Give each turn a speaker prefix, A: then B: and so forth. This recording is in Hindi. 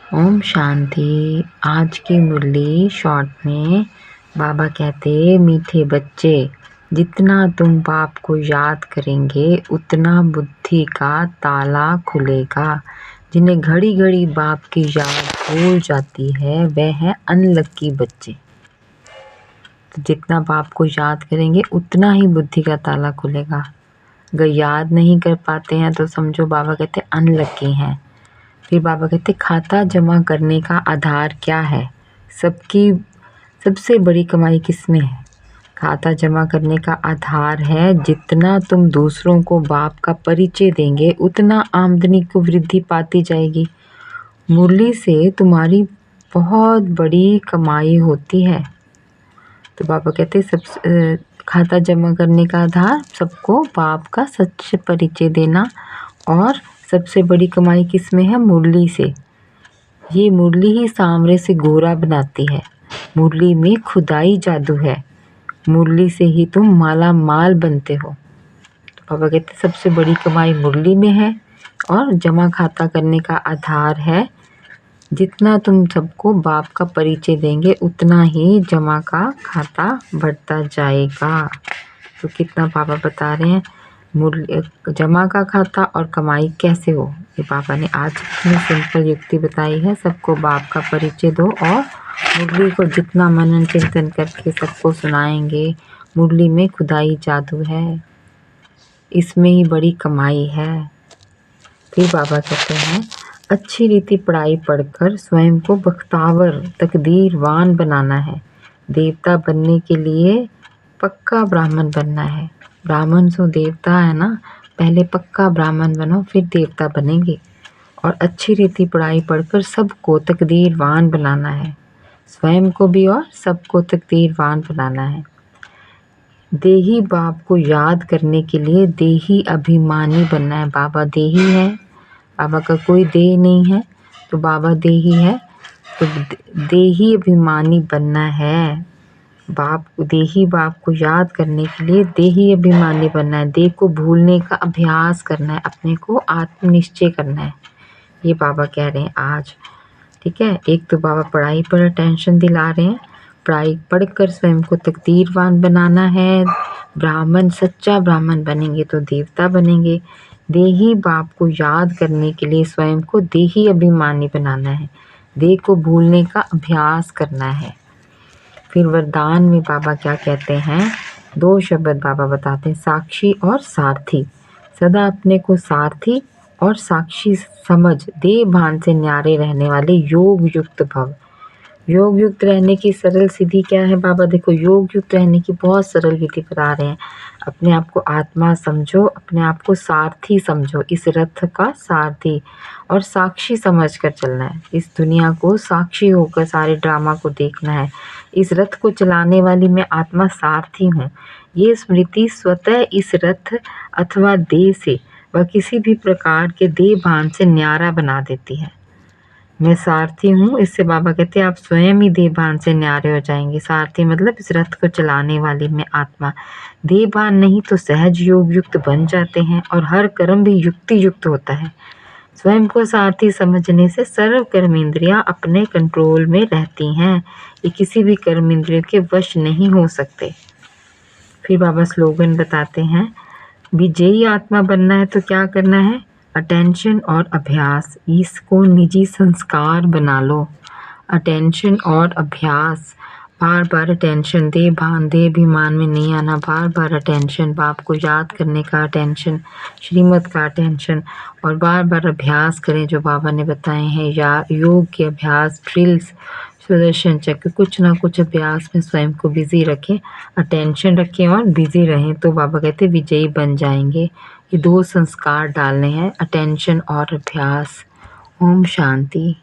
A: ओम शांति। आज की मुरली शॉर्ट में बाबा कहते, मीठे बच्चे, जितना तुम बाप को याद करेंगे उतना बुद्धि का ताला खुलेगा। जिन्हें घड़ी घड़ी बाप की याद भूल जाती है वह है अनलक्की बच्चे। तो जितना बाप को याद करेंगे उतना ही बुद्धि का ताला खुलेगा। अगर याद नहीं कर पाते हैं तो समझो बाबा कहते अनलक्की हैं। फिर बाबा कहते खाता जमा करने का आधार क्या है? सबकी सबसे बड़ी कमाई किसमें है? खाता जमा करने का आधार है जितना तुम दूसरों को बाप का परिचय देंगे उतना आमदनी को वृद्धि पाती जाएगी। मुरली से तुम्हारी बहुत बड़ी कमाई होती है। तो बाबा कहते सब खाता जमा करने का आधार सबको बाप का सच परिचय देना, और सबसे बड़ी कमाई किस में है? मुरली से। ये मुरली ही सांवरे से गोरा बनाती है। मुरली में खुदाई जादू है। मुरली से ही तुम माला माल बनते हो। तो बाबा कहते सबसे बड़ी कमाई मुरली में है, और जमा खाता करने का आधार है जितना तुम सबको बाप का परिचय देंगे उतना ही जमा का खाता बढ़ता जाएगा। तो कितना बाबा बता रहे हैं जमा का खाता और कमाई कैसे हो। ये बाबा ने आज इतनी सिंपल युक्ति बताई है। सबको बाप का परिचय दो, और मुरली को जितना मनन चिंतन करके सबको सुनाएंगे। मुरली में खुदाई जादू है, इसमें ही बड़ी कमाई है। फिर बाबा कहते हैं अच्छी रीति पढ़ाई पढ़कर स्वयं को बख्तावर तकदीरवान बनाना है। देवता बनने के लिए पक्का ब्राह्मण बनना है। ब्राह्मण सो देवता है ना, पहले पक्का ब्राह्मण बनो फिर देवता बनेंगे। और अच्छी रीति पढ़ाई पढ़कर सबको तकदीरवान बनाना है, स्वयं को भी और सबको तकदीरवान बनाना है। देही बाप को याद करने के लिए देही अभिमानी बनना है। बाबा देही है, बाबा का कोई देह नहीं है, तो बाबा देही है, तो देही अभिमानी बनना है। देही बाप को याद करने के लिए देही अभिमानी बनना है। देह को भूलने का अभ्यास करना है, अपने को आत्मनिश्चय करना है। ये बाबा कह रहे हैं आज, ठीक है। एक तो बाबा पढ़ाई पर अटेंशन दिला रहे हैं। पढ़ाई पढ़कर स्वयं को तकदीरवान बनाना है। ब्राह्मण सच्चा ब्राह्मण बनेंगे तो देवता बनेंगे। देही बाप को याद करने के लिए स्वयं को देही अभिमानी बनाना है। देह को भूलने का अभ्यास करना है। फिर वरदान में बाबा क्या कहते हैं? 2 शब्द बाबा बताते हैं, साक्षी और सारथी। सदा अपने को सारथी और साक्षी समझ देह भान से न्यारे रहने वाले योग युक्त भव। योग युक्त रहने की सरल सीधी क्या है? बाबा देखो योग युक्त रहने की बहुत सरल विधि बता रहे हैं। अपने आप को आत्मा समझो, अपने आप को सारथी समझो, इस रथ का सारथी, और साक्षी समझ कर चलना है। इस दुनिया को साक्षी होकर सारे ड्रामा को देखना है। इस रथ को चलाने वाली मैं आत्मा सारथी हूँ। ये स्मृति स्वतः इस रथ अथवा देह से व किसी भी प्रकार के देह भान से न्यारा बना देती है। मैं सारथी हूँ, इससे बाबा कहते हैं आप स्वयं ही देहभान से न्यारे हो जाएंगे। सारथी मतलब इस रथ को चलाने वाली मैं आत्मा। देहभान नहीं तो सहज योग युक्त बन जाते हैं, और हर कर्म भी युक्ति युक्त होता है। स्वयं को सारथी समझने से सर्व कर्म इंद्रियाँ अपने कंट्रोल में रहती हैं। ये किसी भी कर्म इंद्रियों के वश नहीं हो सकते। फिर बाबा स्लोगन बताते हैं, विजयी आत्मा बनना है तो क्या करना है? अटेंशन और अभ्यास, इसको निजी संस्कार बना लो। अटेंशन और अभ्यास, बार बार अटेंशन, देह अभिमान में नहीं आना। बार बार अटेंशन, बाप को याद करने का अटेंशन, श्रीमत का अटेंशन, और बार बार अभ्यास करें जो बाबा ने बताए हैं। या योग के अभ्यास, ड्रिल्स, सुदर्शन चक्र, कुछ ना कुछ अभ्यास में स्वयं को बिजी रखें, अटेंशन रखें और बिजी रहें, तो बाबा कहते विजयी बन जाएंगे। ये 2 संस्कार डालने हैं, अटेंशन और अभ्यास। ओम शांति।